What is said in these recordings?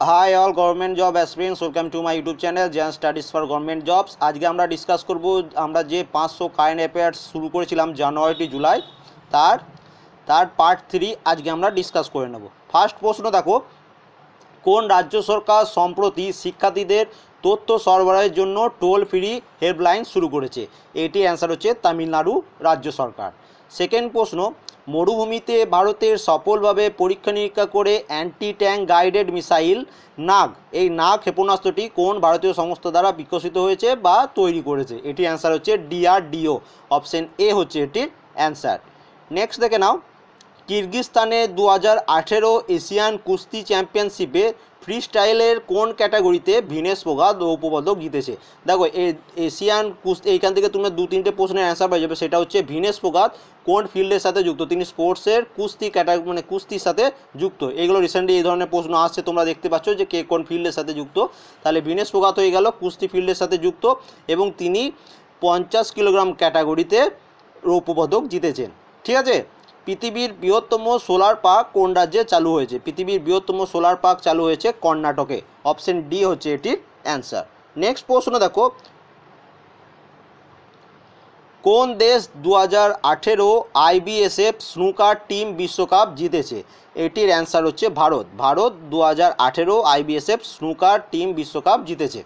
High all government job aspirants welcome to my YouTube channel Jain studies for government jobs. आज के আমরা discuss করব আমরা যে 500 কারেন্ট অ্যাফেয়ার্স শুরু করেছিলাম জানুয়ারি টু জুলাই তার তার পার্ট 3 আজকে আমরা ডিসকাস করে নেব। ফার্স্ট প্রশ্ন দেখো, কোন রাজ্য সরকার সম্প্রতি শিক্ষার্থীদের তথ্য সরবরাহের জন্য টোল ফ্রি হেল্পলাইন শুরু করেছে? এটির অ্যান্সার হচ্ছে তামিলনাড়ু রাজ্য সরকার। সেকেন্ড প্রশ্ন, মরুভূমিতে ভারতের সফলভাবে পরীক্ষা নিরীক্ষা করে অ্যান্টি ট্যাঙ্ক গাইডেড মিসাইল নাগ, এই নাগ ক্ষেপণাস্ত্রটি কোন ভারতীয় সংস্থা দ্বারা বিকশিত হয়েছে বা তৈরি করেছে? এটির অ্যান্সার হচ্ছে ডিআরডিও, অপশন এ হচ্ছে এটির অ্যান্সার। নেক্সট দেখে নাও, কিরগিজস্তানে 2018 এশিয়ান কুস্তি চ্যাম্পিয়নশিপে ফ্রি স্টাইলের কোন ক্যাটাগরিতে ভিনেশ ফোগাট রৌপ্য পদক জিতেছে? দেখো এশিয়ান কুস্তি, এইখান থেকে তুমি 2-3টে প্রশ্নের অ্যান্সার পেয়ে যাবে। সেটা হচ্ছে ভিনেশ ফোগাট কোন ফিল্ডের সাথে যুক্ত? তিনি স্পোর্টসের কুস্তি ক্যাটাগরি মানে কুস্তির সাথে যুক্ত। এইগুলো রিসেন্টলি এই ধরনের প্রশ্ন আসছে, তোমরা দেখতে পাচ্ছ যে কে কোন ফিল্ডের সাথে যুক্ত। তাহলে ভিনেশ ফোগাট হয়ে গেল কুস্তি ফিল্ডের সাথে যুক্ত এবং তিনি 50 কিলোগ্রাম ক্যাটাগরিতে রৌপ্য পদক জিতেছেন। ঠিক আছে। পৃথিবীর বৃহত্তম সোলার পার্ক কোন রাজ্যে চালু হয়েছে? পৃথিবীর বৃহত্তম সোলার পার্ক চালু হয়েছে কর্ণাটকে, অপশন ডি হচ্ছে এটির অ্যান্সার। নেক্সট প্রশ্ন দেখো, কোন দেশ 2018 আইবিএসএফ স্নুকার টিম বিশ্বকাপ জিতেছে? এটির অ্যান্সার হচ্ছে ভারত। ভারত 2018 আইবিএসএফ স্নুকার টিম বিশ্বকাপ জিতেছে।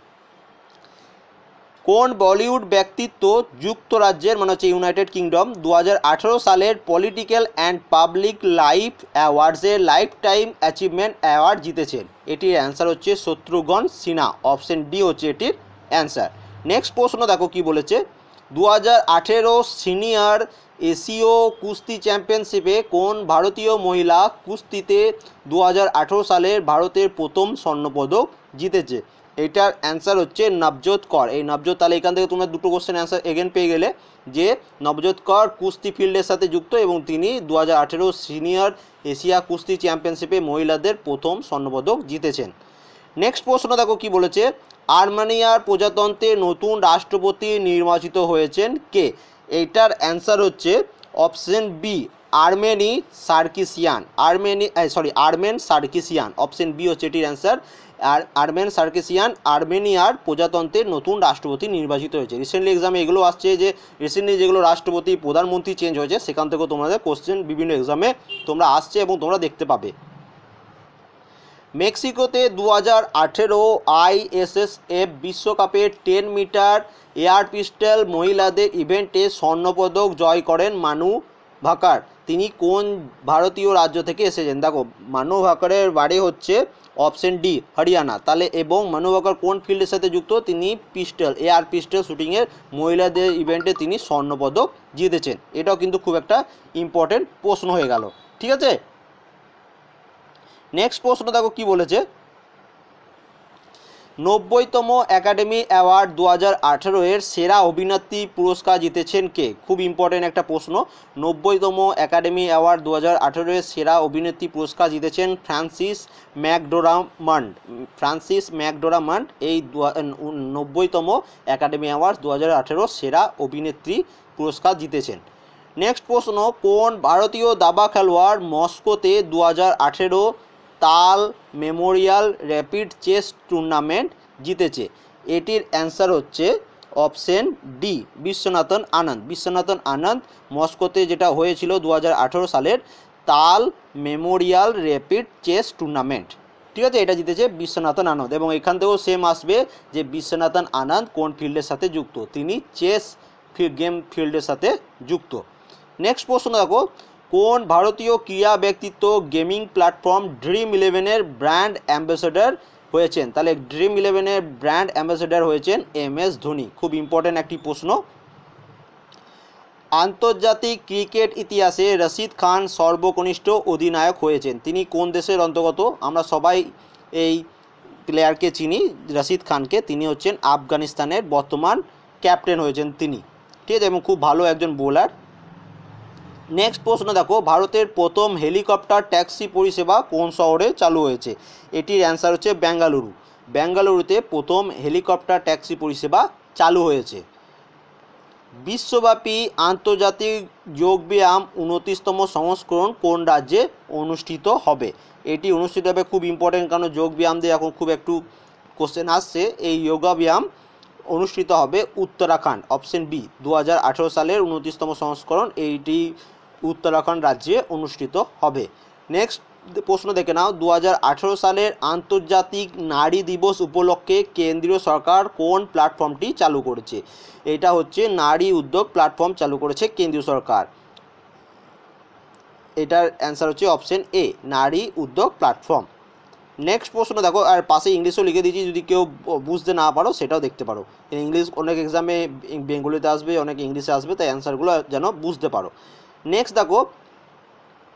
কোন বলিউড ব্যক্তিত্ব যুক্তরাজ্যের মানে হচ্ছে ইউনাইটেড কিংডম 2018 সালের পলিটিক্যাল অ্যান্ড পাবলিক লাইফ অ্যাওয়ার্ডসের লাইফ টাইম অ্যাচিভমেন্ট অ্যাওয়ার্ড জিতেছেন? এটির অ্যান্সার হচ্ছে শত্রুঘ্ন সিনহা, অপশন ডি হচ্ছে এটির অ্যান্সার। নেক্সট প্রশ্ন দেখো কি বলেছে, 2018 সিনিয়র এশীয় কুস্তি চ্যাম্পিয়নশিপে কোন ভারতীয় মহিলা কুস্তিতে 2018 সালের ভারতের প্রথম স্বর্ণপদক জিতেছে? এটার অ্যান্সার হচ্ছে নবজোৎ কর। এই নবজোৎ, তাহলে এখান থেকে তোমরা দুটো কোশ্চেন অ্যান্সার এগেন পেয়ে গেলে যে নবজোৎ কর কুস্তি ফিল্ডের সাথে যুক্ত এবং তিনি 2018 সিনিয়র এশিয়া কুস্তি চ্যাম্পিয়নশিপে মহিলাদের প্রথম স্বর্ণপদক জিতেছেন। নেক্সট প্রশ্ন দেখো কি বলেছে, আর্মেনিয়ার প্রজাতন্ত্রের নতুন রাষ্ট্রপতি নির্বাচিত হয়েছেন কে? এইটার অ্যান্সার হচ্ছে অপশন বি আর্মেনি সার্কিসিয়ান। আর্মেন সার্কিসিয়ান, অপশন বি হচ্ছে এটির অ্যান্সার। আর আর্মেন সার্কিসিয়ান আর্মেনিয়ার প্রজাতন্ত্রের নতুন রাষ্ট্রপতি নির্বাচিত হয়েছে। রিসেন্টলি এক্সামে এগুলো আসছে যে রিসেন্টলি যেগুলো রাষ্ট্রপতি প্রধানমন্ত্রী চেঞ্জ হয়েছে সেখান থেকেও তোমাদের কোশ্চেন বিভিন্ন এক্সামে তোমরা আসছে এবং তোমরা দেখতে পাবে। মেক্সিকোতে 2018 আইএসএসএফ বিশ্বকাপের 10 মিটার এয়ার পিস্টল মহিলাদের ইভেন্টে স্বর্ণপদক জয় করেন মানু ভাকার। তিনি কোন ভারতীয় রাজ্য থেকে এসেছেন? দেখো মানু ভাকারের বাড়ি হচ্ছে অপশন ডি হরিয়ানা। তাহলে এবং মানু ভাকার কোন ফিল্ডের সাথে যুক্ত? তিনি এয়ার পিস্টল শুটিংয়ের মহিলাদের ইভেন্টে তিনি স্বর্ণপদক জিতেছেন। এটাও কিন্তু খুব একটা ইম্পর্টেন্ট প্রশ্ন হয়ে গেল। ঠিক আছে। নেক্সট প্রশ্ন দেখো কি বলেছে, 90তম একাডেমি অ্যাওয়ার্ড 2018 এর সেরা অভিনেত্রী পুরস্কার জিতেছেন কে? খুব ইম্পর্টেন্ট একটা প্রশ্ন। 90তম একাডেমি অ্যাওয়ার্ড 2018 এর সেরা অভিনেত্রী পুরস্কার জিতেছেন ফ্রান্সিস ম্যাকডোরামান্ড। এই 90তম একাডেমি অ্যাওয়ার্ড 2018 সেরা অভিনেত্রী পুরস্কার জিতেছেন। নেক্সট প্রশ্ন, কোন ভারতীয় দাবা খেলোয়াড় মস্কোতে 2018 তাল মেমোরিয়াল র্যাপিড চেস টুর্নামেন্ট জিতেছে? এটির অ্যান্সার হচ্ছে অপশন ডি বিশ্বনাথন আনন্দ। বিশ্বনাথন আনন্দ মস্কোতে যেটা হয়েছিল 2018 সালের তাল মেমোরিয়াল র্যাপিড চেস টুর্নামেন্ট। ঠিক আছে, এটা জিতেছে বিশ্বনাথন আনন্দ। এবং এখান থেকেও সেম আসবে যে বিশ্বনাথন আনন্দ কোন ফিল্ডের সাথে যুক্ত? তিনি চেস গেম ফিল্ডের সাথে যুক্ত। নেক্সট প্রশ্ন দেখো, কোন ভারতীয় ক্রীড়া ব্যক্তিত্ব গেমিং প্ল্যাটফর্ম ড্রিম ইলেভেনের ব্র্যান্ড অ্যাম্বাসেডর হয়েছেন? তাহলে ড্রিম ইলেভেনের ব্র্যান্ড অ্যাম্বাসেডর হয়েছেন MS ধোনি। খুব ইম্পর্টেন্ট একটি প্রশ্ন। আন্তর্জাতিক ক্রিকেট ইতিহাসে রশিদ খান সর্বকনিষ্ঠ অধিনায়ক হয়েছেন। তিনি কোন দেশের অন্তর্গত? আমরা সবাই এই প্লেয়ারকে চিনি, রশিদ খানকে। তিনি হচ্ছেন আফগানিস্তানের বর্তমান ক্যাপ্টেন হয়েছেন তিনি। ঠিক আছে, এবং খুব ভালো একজন বোলার। নেক্সট প্রশ্ন দেখো, ভারতের প্রথম হেলিকপ্টার ট্যাক্সি পরিষেবা কোন শহরে চালু হয়েছে? এটির অ্যান্সার হচ্ছে বেঙ্গালুরু। বেঙ্গালুরুতে প্রথম হেলিকপ্টার ট্যাক্সি পরিষেবা চালু হয়েছে। বিশ্বব্যাপী আন্তর্জাতিক যোগব্যায়াম 29তম সংস্করণ কোন রাজ্যে অনুষ্ঠিত হবে? এটি অনুষ্ঠিত হবে, খুব ইম্পর্টেন্ট, কারণ যোগ ব্যায়াম দিয়ে এখন খুব একটু কোশ্চেন আসছে। এই যোগা ব্যায়াম অনুষ্ঠিত হবে উত্তরাখণ্ড, অপশন বি। 2018 সালের 29তম সংস্করণ এইটি উত্তরাখণ্ড রাজ্যে অনুষ্ঠিত হবে। নেক্সট প্রশ্ন দেখে নাও, 2018 সালের আন্তর্জাতিক নারী দিবস উপলক্ষে কেন্দ্রীয় সরকার কোন প্ল্যাটফর্মটি চালু করেছে? এটা হচ্ছে নারী উদ্যোগ প্ল্যাটফর্ম চালু করেছে কেন্দ্রীয় সরকার। এটার অ্যান্সার হচ্ছে অপশন এ, নারী উদ্যোগ প্ল্যাটফর্ম। নেক্সট প্রশ্ন দেখো, আর পাশে ইংলিশও লিখে দিয়েছি, যদি কেউ বুঝতে না পারো সেটাও দেখতে পারো। ইংলিশ অনেক এক্সামে বেঙ্গলিতে আসবে, অনেক ইংলিশে আসবে, তাই অ্যান্সারগুলো যেন বুঝতে পারো। নেক্সট দেখো,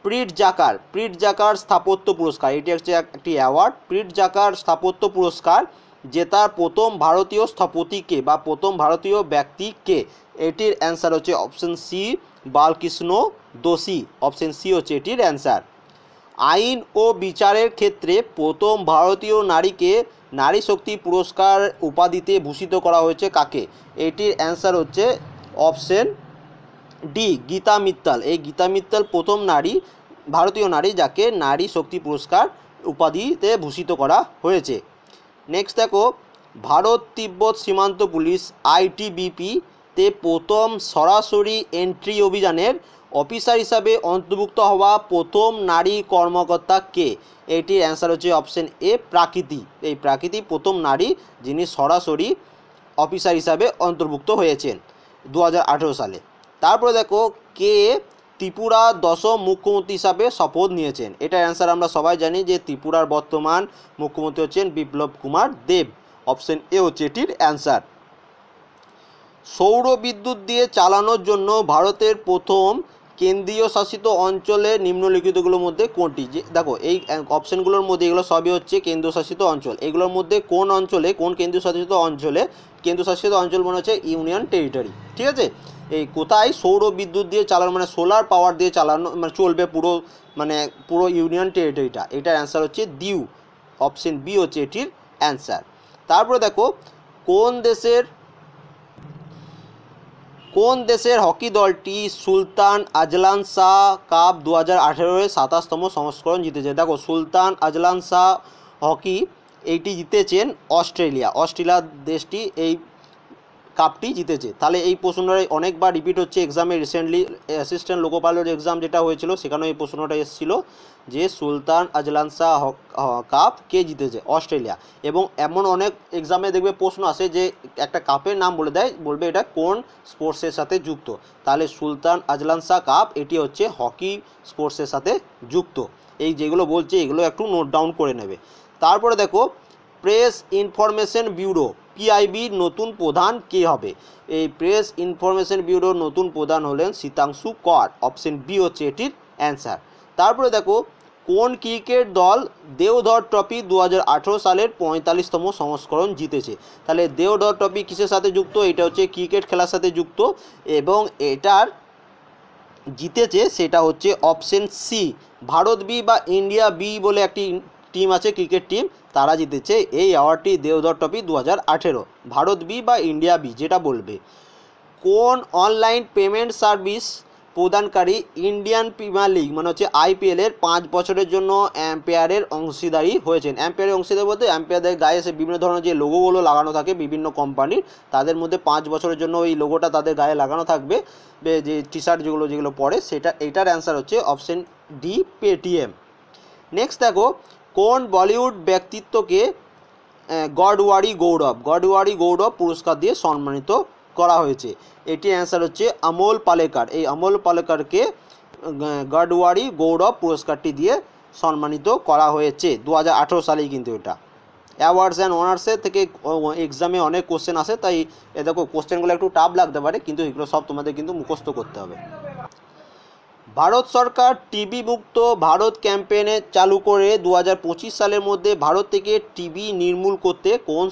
প্রিটজাকার স্থাপত্য পুরস্কার, এটি হচ্ছে একটি অ্যাওয়ার্ড। প্রিটজাকার স্থাপত্য পুরস্কার জেতার প্রথম ভারতীয় স্থপতিকে বা প্রথম ভারতীয় ব্যক্তিকে? এটির অ্যান্সার হচ্ছে অপশন সি, বালকৃষ্ণ দোষী। অপশন সি হচ্ছে এটির অ্যান্সার। আইন ও বিচারের ক্ষেত্রে প্রথম ভারতীয় নারীকে নারী শক্তি পুরস্কার উপাধিতে ভূষিত করা হয়েছে কাকে? এটির অ্যান্সার হচ্ছে অপশন ডি, গীতা মিত্তাল। এই গীতা মিত্তাল প্রথম নারী, ভারতীয় নারী যাকে নারী শক্তি পুরস্কার উপাধিতে ভূষিত করা হয়েছে। নেক্সট দেখো, ভারত তিব্বত সীমান্ত পুলিশ আইটিবিপি-তে প্রথম সরাসরি এন্ট্রি অভিযানের অফিসার হিসাবে অন্তর্ভুক্ত হওয়া প্রথম নারী কর্মকর্তা কে? এটির অ্যান্সার হচ্ছে অপশন এ, প্রাকৃতি। এই প্রাকৃতি প্রথম নারী যিনি সরাসরি অফিসার হিসাবে অন্তর্ভুক্ত হয়েছেন 2018 সালে। তারপরে দেখো, কে ত্রিপুরা 10ম মুখ্যমন্ত্রী হিসাবে শপথ নিয়েছেন? এটার অ্যান্সার আমরা সবাই জানি যে ত্রিপুরার বর্তমান মুখ্যমন্ত্রী হচ্ছেন বিপ্লব কুমার দেব। অপশন এ হচ্ছে এটির অ্যান্সার। সৌর বিদ্যুৎ দিয়ে চালানোর জন্য ভারতের প্রথম কেন্দ্রীয় শাসিত অঞ্চলে নিম্নলিখিতগুলোর মধ্যে কোনটি? যে দেখো এই অপশনগুলোর মধ্যে এগুলো সবই হচ্ছে কেন্দ্রীয় শাসিত অঞ্চল। এগুলোর মধ্যে কোন অঞ্চলে, কোন কেন্দ্রীয় শাসিত অঞ্চলে? কেন্দ্রীয় শাসিত অঞ্চল মনে হচ্ছে ইউনিয়ন টেরিটরি। ঠিক আছে, এই কোথায় সৌর বিদ্যুৎ দিয়ে চালানো, মানে সোলার পাওয়ার দিয়ে চালানো মানে চলবে পুরো ইউনিয়ন টেরিটরিটা? এটার অ্যান্সার হচ্ছে দিউ। অপশন বি হচ্ছে এটির অ্যান্সার। তারপরে দেখো, কোন দেশের হকি দলটি সুলতান আজলান শাহ কাপ 2018-এর 27তম সংস্করণ জিতেছে? দেখো, সুলতান আজলান শাহ হকি এইটি জিতেছেন অস্ট্রেলিয়া দেশটি এই কাপটি জিতেছে। তাহলে এই প্রশ্নটা অনেকবার রিপিট হচ্ছে এক্সামে। Recently assistant loco pilot exam যেটা হয়েছিল সেখানেও এই প্রশ্নটা এসেছিল যে সুলতান আজলান শাহ কাপ কে জিতেছে? অস্ট্রেলিয়া। এবং এমন অনেক এক্সামে দেখবে প্রশ্ন আসে যে একটা কাপের নাম বলে দেয়, বলবে এটা কোন স্পোর্টসের সাথে যুক্ত। তাহলে সুলতান আজলান শাহ কাপ এটি হচ্ছে হকি স্পোর্টসের সাথে যুক্ত। এই যেগুলো বলছে এগুলো একটু নোট ডাউন করে নেবে। তারপরে দেখো, প্রেস ইনফরমেশন ব্যুরো পিআইবির নতুন প্রধান কে হবে? এই প্রেস ইনফরমেশন ব্যুরোর নতুন প্রধান হলেন শীতাংশু কর। অপশন বি হচ্ছে এটির অ্যান্সার। তারপরে দেখো, কোন ক্রিকেট দল দেওধর ট্রফি 2018 সালের 45তম সংস্করণ জিতেছে? তাহলে দেওধর ট্রফি কিসের সাথে যুক্ত? এটা হচ্ছে ক্রিকেট খেলার সাথে যুক্ত এবং এটার জিতেছে সেটা হচ্ছে অপশন সি, ভারত বি বা ইন্ডিয়া বি বলে একটি টিম আছে, ক্রিকেট টিম, তারা জিতেছে এই অ্যাওয়ার্ডটি দেওধর ট্রফি 2018। ভারত বি বা ইন্ডিয়া বি যেটা বলবে। কোন অনলাইন পেমেন্ট সার্ভিস প্রদানকারী ইন্ডিয়ান প্রিমিয়ার লিগ মানে হচ্ছে আইপিএলের 5 বছরের জন্য অ্যাম্পায়ারের অংশীদারি হয়েছেন? অ্যাম্পায়ারের অংশীদারি বলতে অ্যাম্পায়ারদের গায়ে সে বিভিন্ন ধরনের যে লোগোগুলো লাগানো থাকে বিভিন্ন কোম্পানির, তাদের মধ্যে 5 বছরের জন্য ওই লোগোটা তাদের গায়ে লাগানো থাকবে, যে টি শার্ট যেগুলো পরে সেটা। এইটার অ্যান্সার হচ্ছে অপশন ডি, পেটিএম। নেক্সট দেখো, কোন বলিউড ব্যক্তিত্বকে গডওয়ারি গৌরব পুরস্কার দিয়ে সম্মানিত করা হয়েছে? এটির অ্যান্সার হচ্ছে অমল পালেকার। এই অমল পালেকারকে গডওয়ারি গৌরব পুরস্কারটি দিয়ে সম্মানিত করা হয়েছে 2018 সালেই। কিন্তু এটা অ্যাওয়ার্ডস অ্যান্ড অনার্সের থেকে এক্সামে অনেক কোশ্চেন আসে, তাই দেখো কোশ্চেনগুলো একটু টাফ লাগতে পারে, কিন্তু এগুলো সব তোমাদের কিন্তু মুখস্থ করতে হবে। ভারত সরকার টিবি মুক্ত ভারত ক্যাম্পেইনে চালু করে 2025 সালের মধ্যে ভারত থেকে টিবি নির্মূল করতে কোন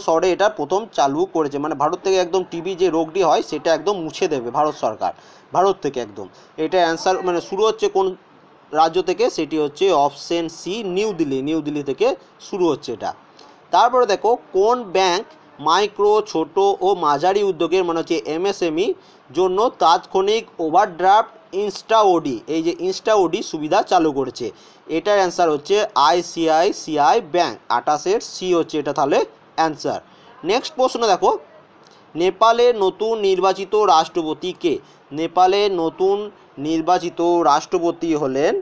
শহরে এটা প্রথম চালু করেছে? মানে ভারত থেকে একদম টিবি যে রোগটি হয় সেটা একদম মুছে দেবে ভারত সরকার, ভারত থেকে একদম। এটা অ্যান্সার মানে শুরু হচ্ছে কোন রাজ্য থেকে? সেটি হচ্ছে অপশন সি, নিউ দিল্লি থেকে শুরু হচ্ছে এটা। তারপরে দেখো, কোন ব্যাংক মাইক্রো, ছোট ও মাঝারি উদ্যোগের মানে হচ্ছে এমএসএমই জন্য তাৎক্ষণিক ওভারড্রাফট ইনস্টাওডি, এই যে ইনস্টাওডি সুবিধা চালু করেছে? এটার অ্যান্সার হচ্ছে আইসিআইসিআই ব্যাঙ্ক। 28 সি হচ্ছে এটা তাহলে অ্যান্সার। নেক্সট প্রশ্ন দেখো, নেপালের নতুন নির্বাচিত রাষ্ট্রপতি কে? নেপালের নতুন নির্বাচিত রাষ্ট্রপতি হলেন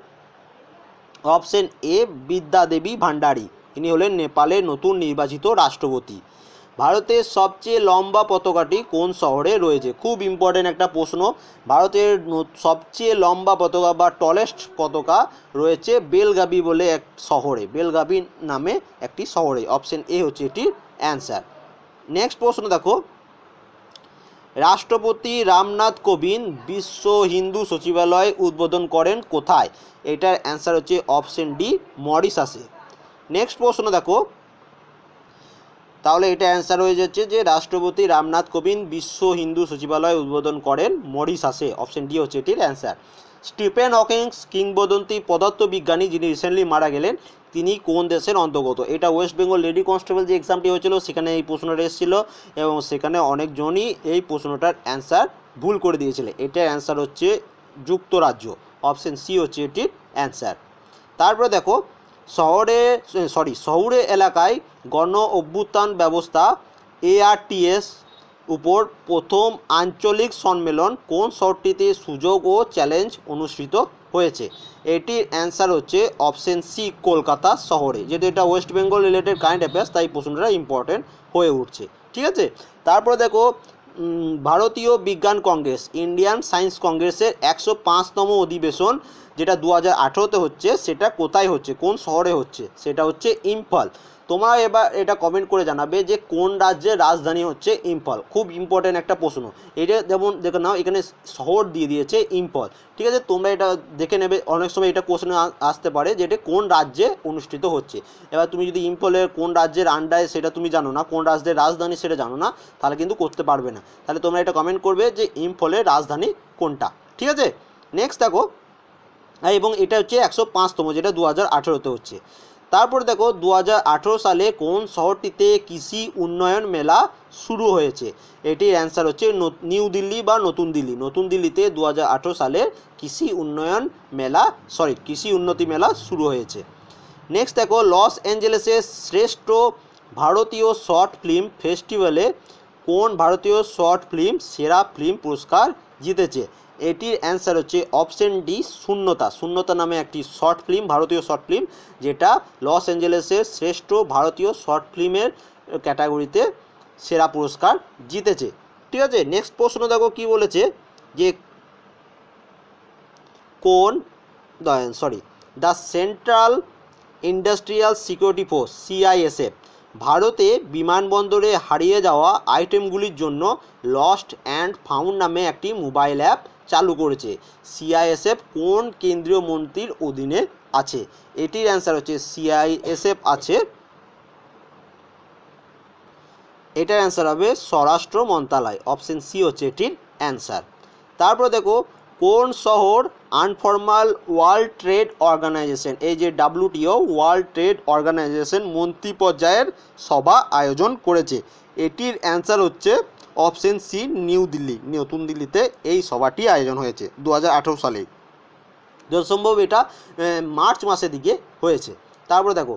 অপশন এ বিদ্যাদেবী ভান্ডারী, ইনি হলেন নেপালের নতুন নির্বাচিত রাষ্ট্রপতি। ভারতের সবচেয়ে লম্বা পতাকাটি কোন শহরে রয়েছে? খুব ইম্পর্টেন্ট একটা প্রশ্ন। ভারতের সবচেয়ে লম্বা পতাকা বা টলেস্ট পতাকা রয়েছে বেলগাবি বলে এক শহরে, বেলগাবি নামে একটি শহরে। অপশন এ হচ্ছে এটির অ্যান্সার। নেক্সট প্রশ্ন দেখো, রাষ্ট্রপতি রামনাথ কোবিন্দ বিশ্ব হিন্দু সচিবালয় উদ্বোধন করেন কোথায়? এটার অ্যান্সার হচ্ছে অপশন ডি মরিশাসে। নেক্সট প্রশ্ন দেখো, তাহলে এটা অ্যান্সার হয়ে যাচ্ছে যে রাষ্ট্রপতি রামনাথ কোবিন্দ বিশ্ব হিন্দু সচিবালয় উদ্বোধন করেন মরিশাসে। অপশন ডি হচ্ছে এটির অ্যান্সার। স্টিফেন হকিংস কিংবদন্তি পদার্থবিজ্ঞানী যিনি রিসেন্টলি মারা গেলেন, তিনি কোন দেশের অন্তর্গত? এটা ওয়েস্ট বেঙ্গল লেডি কনস্টেবল যে এক্সামটি হয়েছিল সেখানে এই প্রশ্নটা এসেছিল এবং সেখানে অনেকজনই এই প্রশ্নটার অ্যান্সার ভুল করে দিয়েছিল। এটার অ্যান্সার হচ্ছে যুক্তরাজ্য। অপশন সি হচ্ছে এটির অ্যান্সার। তারপরে দেখো, শহুরে এলাকায় গণ অভ্যুত্থান ব্যবস্থা ARTS উপর প্রথম আঞ্চলিক সম্মেলন কোন শহরটিতে সুযোগ ও চ্যালেঞ্জ অনুষ্ঠিত হয়েছে? এটির অ্যান্সার হচ্ছে অপশন সি কলকাতা শহরে। যেহেতু এটা West Bengal related current affairs তাই প্রশ্নটা ইম্পর্টেন্ট হয়ে উঠছে। ঠিক আছে, তারপরে দেখো, ভারতীয় বিজ্ঞান কংগ্রেস ইন্ডিয়ান সায়েন্স কংগ্রেসের 105তম অধিবেশন যেটা 2018তে হচ্ছে, সেটা কোথায় হচ্ছে, কোন শহরে হচ্ছে? সেটা হচ্ছে ইম্ফল। তোমরা এবার এটা কমেন্ট করে জানাবে যে কোন রাজ্যের রাজধানী হচ্ছে ইম্ফল। খুব ইম্পর্টেন্ট একটা প্রশ্ন এটা। যেমন দেখে নাও এখানে শহর দিয়ে দিয়েছে ইম্ফল। ঠিক আছে, তোমরা এটা দেখে নেবে, অনেক সময় এটা কোশ্চেন আসতে পারে যে এটা কোন রাজ্যে অনুষ্ঠিত হচ্ছে। এবার তুমি যদি ইম্ফলের কোন রাজ্যের আন্ডারে সেটা তুমি জানো না, কোন রাজ্যের রাজধানী সেটা জানো না, তাহলে কিন্তু করতে পারবে না। তাহলে তোমরা এটা কমেন্ট করবে যে ইম্ফলের রাজধানী কোনটা। ঠিক আছে, নেক্সট দেখো, এবং এটা হচ্ছে 105তম যেটা 2018তে হচ্ছে। তারপর দেখো, 2018 সালে কোন শহরটিতে কৃষি উন্নয়ন মেলা শুরু হয়েছে? এটির অ্যান্সার হচ্ছে নিউ দিল্লি বা নতুন দিল্লি। নতুন দিল্লিতে 2018 সালে কৃষি উন্নতি মেলা শুরু হয়েছে। নেক্সট দেখো, লস অ্যাঞ্জেলেসের শ্রেষ্ঠ ভারতীয় শর্ট ফিল্ম ফেস্টিভ্যালে কোন ভারতীয় শর্ট ফিল্ম সেরা ফিল্ম পুরস্কার জিতেছে? এটির অ্যান্সার হচ্ছে অপশন ডি শূন্যতা নামে একটি শর্ট ফিল্ম, ভারতীয় শর্ট ফিল্ম, যেটা লস অ্যাঞ্জেলেসের শ্রেষ্ঠ ভারতীয় শর্ট ফিল্মের ক্যাটাগরিতে সেরা পুরস্কার জিতেছে। ঠিক আছে, নেক্সট প্রশ্ন দেখো কি বলেছে যে the central industrial security force CISF ভারতে বিমানবন্দরে হারিয়ে যাওয়া আইটেমগুলির জন্য লস্ট অ্যান্ড ফাউন্ড নামে একটি মোবাইল অ্যাপ চালু করেছে। CISF কোন কেন্দ্রীয় মন্ত্রীর অধীনে আছে? এটির অ্যান্সার হচ্ছে CISF আছে, এটার অ্যান্সার হবে স্বরাষ্ট্র মন্ত্রণালয়। অপশন সি হচ্ছে এটির অ্যান্সার। তারপর দেখো, কোন শহর আনফর্মাল ওয়ার্ল্ড ট্রেড অর্গানাইজেশন, এই যে WTO ওয়ার্ল্ড ট্রেড অর্গানাইজেশন মন্ত্রী পর্যায়ের সভা আয়োজন করেছে? এটির অ্যান্সার হচ্ছে অপশন সি নিউ দিল্লি। নতুন দিল্লিতে এই সভাটি আয়োজন হয়েছে 2018 সালে, যথাসম্ভব এটা মার্চ মাসের দিকে হয়েছে। তারপরে দেখো,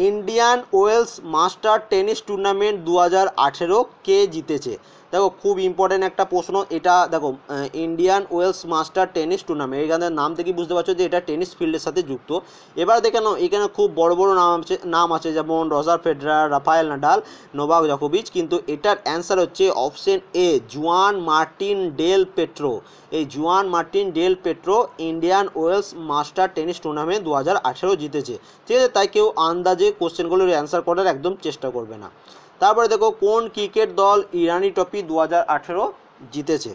Indian Wells master tennis tournament 2018 কে জিতেছে? দেখো খুব ইম্পর্টেন্ট একটা প্রশ্ন এটা। দেখো Indian Wells master tennis tournament, এখানে নাম থেকে বুঝতে পারছো যে এটা টেনিস ফিল্ডের সাথে যুক্ত। এবার দেখে নাও এখানে খুব বড় বড় নাম আছে যেমন Roger Federer, Rafael Nadal, Novak জোকোভিচ, কিন্তু এটার অ্যান্সার হচ্ছে option A Juan Martin del Potro. এই Juan Martin del Potro Indian Wells master tennis tournament 2018 জিতেছে। ঠিক আছে, তাই কেউ আন্দাজে কোশ্চেনগুলোর অ্যান্সার করার একদম চেষ্টা করবে না। তারপরে দেখো, কোন ক্রিকেট দল ইরানি ট্রফি 2018 জিতেছে?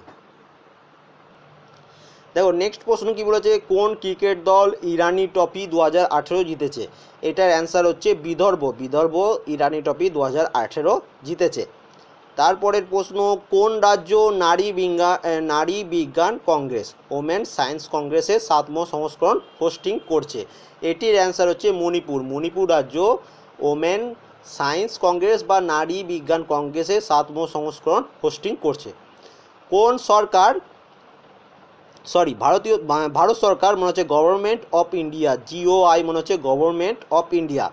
দেখো নেক্সট প্রশ্ন কি বলেছে, কোন ক্রিকেট দল ইরানি ট্রফি 2018 জিতেছে? এটার অ্যান্সার হচ্ছে বিদর্ভ ইরানি ট্রফি 2018 জিতেছে। তারপরের প্রশ্ন, কোন রাজ্য নারী বিজ্ঞান কংগ্রেস ওমেন সায়েন্স কংগ্রেসের 7ম সংস্করণ হোস্টিং করছে? এটির অ্যান্সার হচ্ছে মণিপুর রাজ্য ওমেন সায়েন্স কংগ্রেস বা নারী বিজ্ঞান কংগ্রেসের 7ম সংস্করণ হোস্টিং করছে। কোন সরকার সরি ভারত সরকার মনে হচ্ছে গভর্নমেন্ট অফ ইন্ডিয়া, GOI মনে হচ্ছে গভর্নমেন্ট অফ ইন্ডিয়া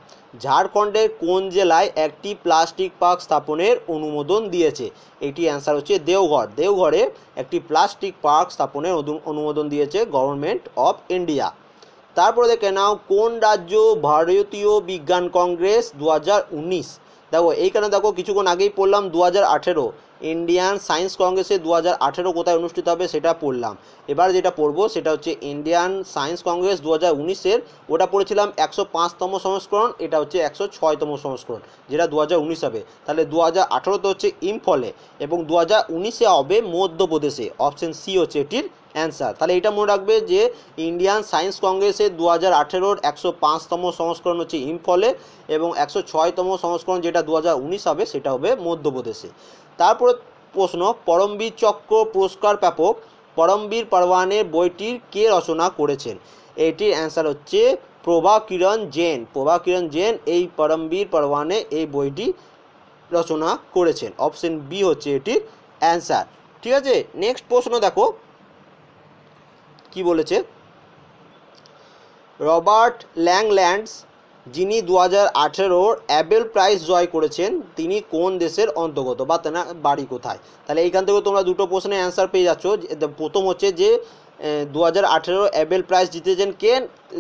ঝাড়খণ্ডের কোন জেলায় একটি প্লাস্টিক পার্ক স্থাপনের অনুমোদন দিয়েছে? এটি অ্যান্সার হচ্ছে দেওঘর। দেওঘরে একটি প্লাস্টিক পার্ক স্থাপনের অনুমোদন দিয়েছে গভর্নমেন্ট অফ ইন্ডিয়া। তারপরে দেখে নাও কোন রাজ্য ভারতীয় বিজ্ঞান কংগ্রেস 2019, দেখো এইখানে দেখো কিছুক্ষণ আগেই পড়লাম 2018 ইন্ডিয়ান সায়েন্স কংগ্রেসে 2018 কোথায় অনুষ্ঠিত হবে সেটা পড়লাম। এবার যেটা পড়বো সেটা হচ্ছে ইন্ডিয়ান সায়েন্স কংগ্রেস 2019-এর, ওটা পড়েছিলাম 105তম সংস্করণ, এটা হচ্ছে 106তম সংস্করণ, যেটা 2019 হবে। তাহলে 2018-তে হচ্ছে ইম্ফলে এবং 2019-এ হবে মধ্যপ্রদেশে। অপশন সি হচ্ছে এটির অ্যান্সার। তাহলে এটা মনে রাখবে যে ইন্ডিয়ান সায়েন্স কংগ্রেসের 2018-র 105তম সংস্করণ হচ্ছে ইম্ফলে এবং 106তম সংস্করণ যেটা 2019 হবে সেটা হবে মধ্যপ্রদেশে। তারপরে প্রশ্ন, পরমবীর চক্র পুরস্কার প্রাপক পরমবীর পরওয়ানের বইটির কে রচনা করেছেন? এটির অ্যান্সার হচ্ছে প্রভাকিরণ জৈন। প্রভাকিরণ জৈন এই পরমবীর পরওয়ানে এই বইটি রচনা করেছেন। অপশন বি হচ্ছে এটির অ্যান্সার। ঠিক আছে, নেক্সট প্রশ্ন দেখো কি বলেছে। রবার্ট ল্যাংল্যান্ডস যিনি 2018-র অ্যাবেল প্রাইজ জয় করেছেন তিনি কোন দেশের অন্তর্গত বা তেনার বাড়ি কোথায়? তাহলে এইখান থেকে তোমরা দুটো প্রশ্নের অ্যান্সার পেয়ে যাচ্ছ। প্রথম হচ্ছে যে 2018 অ্যাবেল প্রাইজ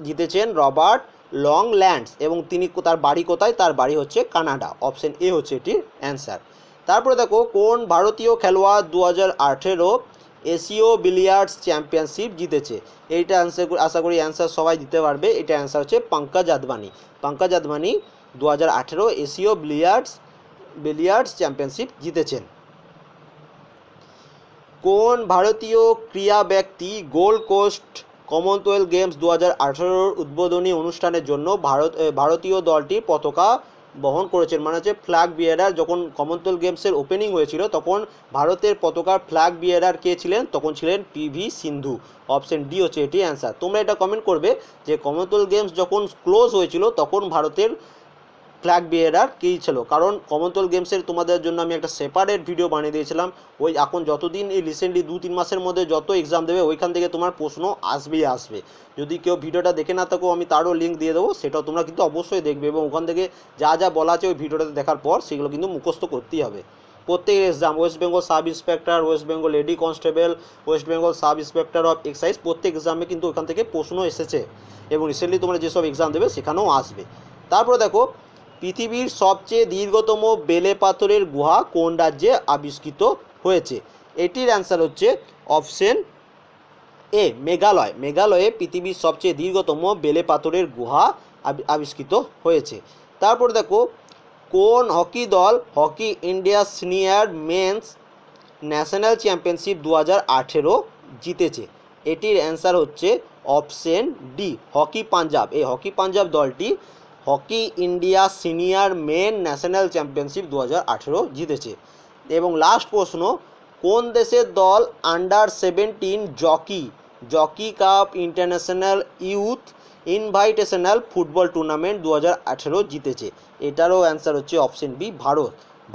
জিতেছেন রবার্ট ল্যাংল্যান্ডস এবং তিনি তার বাড়ি কোথায়? তার বাড়ি হচ্ছে কানাডা। অপশন এ হচ্ছে এটির অ্যান্সার। তারপরে দেখো কোন ভারতীয় খেলোয়াড় 2018 এশীয় বিলিয়ার্ডস চ্যাম্পিয়নশিপ জিতেছে? এইটা অ্যান্সার আশা করি অ্যান্সার সবাই দিতে পারবে। এটা অ্যান্সার হচ্ছে পঙ্কজ আদবানি। পঙ্কজ আদবানি 2018 এশীয় বিলিয়ার্ডস চ্যাম্পিয়নশিপ জিতেছেন। কোন ভারতীয় ক্রীড়া ব্যক্তি গোল্ড কোস্ট কমনওয়েলথ গেমস 2018-র উদ্বোধনী অনুষ্ঠানের জন্য ভারতীয় দলটির পতাকা বহন করেছেন? মানে হচ্ছে ফ্ল্যাগ বিয়ারার। যখন কমনওয়েলথ গেমসের ওপেনিং হয়েছিল তখন ভারতের পতাকার ফ্ল্যাগ বিয়ারার কে ছিলেন? তখন ছিলেন PV সিন্ধু। অপশন ডি হচ্ছে এটি অ্যান্সার। তোমরা এটা কমেন্ট করবে যে কমনওয়েলথ গেমস যখন ক্লোজ হয়েছিল তখন ভারতের ফ্ল্যাগ বিয়ারার কী ছিল, কারণ কমনওয়েলথ গেমসের তোমাদের জন্য আমি একটা সেপারেট ভিডিও বানিয়ে দিয়েছিলাম। ওই এখন যতদিন এই রিসেন্টলি 2-3 মাসের মধ্যে যত এক্সাম দেবে ওইখান থেকে তোমার প্রশ্ন আসবে। যদি কেউ ভিডিওটা দেখে না থাকো আমি তারও লিঙ্ক দিয়ে দেবো, সেটাও তোমরা কিন্তু অবশ্যই দেখবে এবং ওখান থেকে যা যা বলা আছে ওই ভিডিওটাতে দেখার পর সেগুলো কিন্তু মুখস্থ করতেই হবে। প্রত্যেক exam West Bengal sub inspector, West Bengal lady constable, West Bengal sub inspector of excise প্রত্যেক এক্সামে কিন্তু ওখান থেকে প্রশ্ন এসেছে এবং রিসেন্টলি তোমরা যেসব এক্সাম দেবে সেখানেও আসবে। তারপরে দেখো পৃথিবীর সবচেয়ে দীর্ঘতম বেলে পাথরের গুহা কোন রাজ্যে আবিষ্কৃত হয়েছে? এটির অ্যান্সার হচ্ছে অপশন এ মেঘালয়। মেঘালয়ে পৃথিবীর সবচেয়ে দীর্ঘতম বেলে পাথরের গুহা আবিষ্কৃত হয়েছে। তারপর দেখো কোন হকি দল hockey India senior men's national championship 2018 জিতেছে? এটির অ্যান্সার হচ্ছে অপশন ডি হকি পাঞ্জাব। এই হকি পাঞ্জাব দলটি Hockey India senior men national championship 2018 জিতেছে। এবং লাস্ট প্রশ্ন, কোন দেশের দল আন্ডার-17 Jockey Cup International Youth Invitational football tournament 2018 জিতেছে? এটারও অ্যান্সার হচ্ছে অপশন বি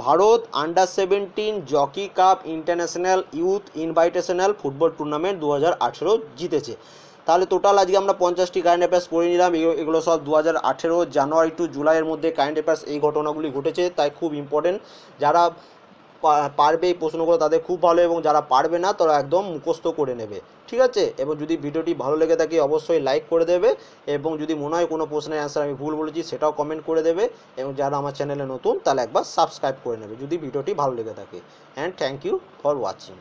ভারত আন্ডার-17 Jockey Cup International Youth Invitational football tournament 2018 জিতেছে। তাহলে টোটাল আজকে আমরা 50টি কারেন্ট অ্যাফেয়ার্স পড়ে নিলাম। এগুলো সব 2018 জানুয়ারি টু জুলাইয়ের মধ্যে কারেন্ট অ্যাফেয়ার্স এই ঘটনাগুলি ঘটেছে, তাই খুব ইম্পর্টেন্ট। যারা পারবে এই প্রশ্নগুলো তাদের খুব ভালো এবং যারা পারবে না তারা একদম মুখস্থ করে নেবে। ঠিক আছে, এবং যদি ভিডিওটি ভালো লেগে থাকে অবশ্যই লাইক করে দেবে এবং যদি মনে হয় কোনো প্রশ্নের অ্যান্সার আমি ভুল বলেছি সেটাও কমেন্ট করে দেবে এবং যারা আমার চ্যানেলে নতুন তাহলে একবার সাবস্ক্রাইব করে নেবে যদি ভিডিওটি ভালো লেগে থাকে। And thank you for watching.